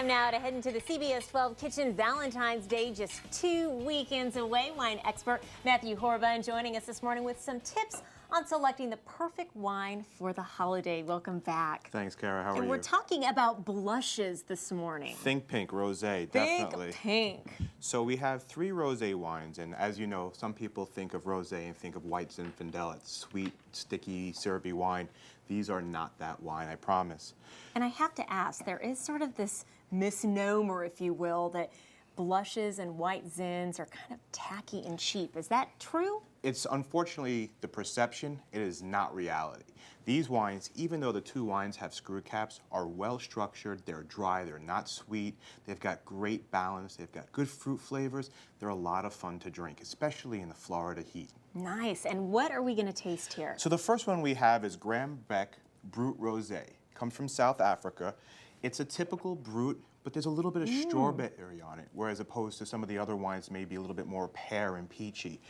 Time now to head into the CBS 12 kitchen. Valentine's Day just 2 weekends away. Wine expert Matthew Horban joining us this morning with some tips on selecting the perfect wine for the holiday. Welcome back. Thanks, Kara. How are you? And we're talking about blushes this morning. Think pink, rosé, definitely. Think pink. So we have 3 rosé wines, and as you know, some people think of rosé and think of white Zinfandel. It's sweet, sticky, syrupy wine. These are not that wine, I promise. And I have to ask, there is sort of this misnomer, if you will, that blushes and white Zins are kind of tacky and cheap. Is that true? It's unfortunately the perception. It is not reality. These wines, even though the 2 wines have screw caps, are well structured. They're dry. They're not sweet. They've got great balance. They've got good fruit flavors. They're a lot of fun to drink, especially in the Florida heat. Nice. And what are we going to taste here? So the first one we have is Graham Beck Brut Rosé. Comes from South Africa. It's a typical Brut, but there's a little bit of strawberry on it, whereas opposed to some of the other wines maybe a little bit more pear and peachy.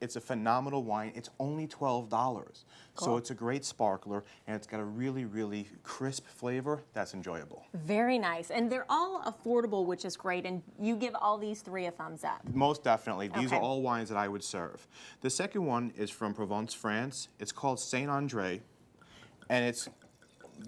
It's a phenomenal wine. It's only $12. Cool. So it's a great sparkler, and it's got a really, really crisp flavor that's enjoyable. Very nice. And they're all affordable, which is great, and you give all these 3 a thumbs up. Most definitely. These are all wines that I would serve. The second one is from Provence, France. It's called Saint Andre, and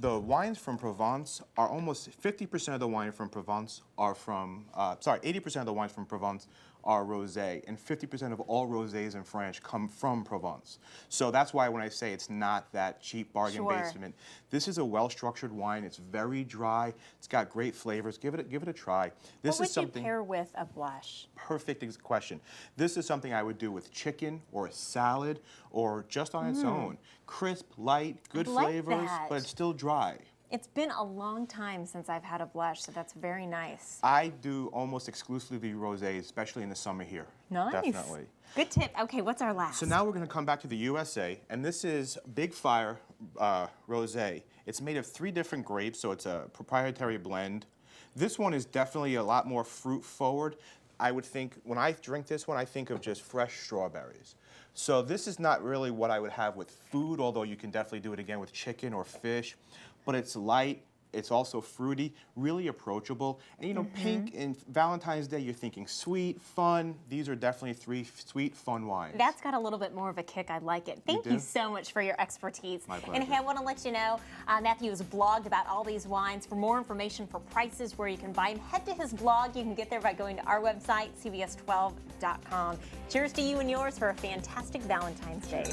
the wines from Provence are almost 50% of the wine from Provence are from, 80% of the wines from Provence are rosé, and 50% of all rosés in France come from Provence. So that's why when I say it's not that cheap bargain basement, this is a well-structured wine. It's very dry. It's got great flavors. Give it a try. This what is something. Would you pair with a blush? Perfect question. This is something I would do with chicken or a salad or just on its own. Crisp, light, good flavors, but it's still dry. It's been a long time since I've had a blush, so that's very nice. I do almost exclusively rosé, especially in the summer here. Nice. Definitely. Good tip. Okay, what's our last? So now we're going to come back to the USA, and this is Big Fire Rosé. It's made of 3 different grapes, so it's a proprietary blend. This one is definitely a lot more fruit forward. I would think, when I drink this one, I think of just fresh strawberries. So this is not really what I would have with food, although you can definitely do it again with chicken or fish. But it's light, it's also fruity, really approachable. And you know, pink and Valentine's Day, you're thinking sweet, fun. These are definitely 3 sweet, fun wines. That's got a little bit more of a kick. I like it. Thank you so much for your expertise. My pleasure. And hey, I want to let you know, Matthew has blogged about all these wines. For more information, for prices, where you can buy them, head to his blog. You can get there by going to our website, cbs12.com. Cheers to you and yours for a fantastic Valentine's Day.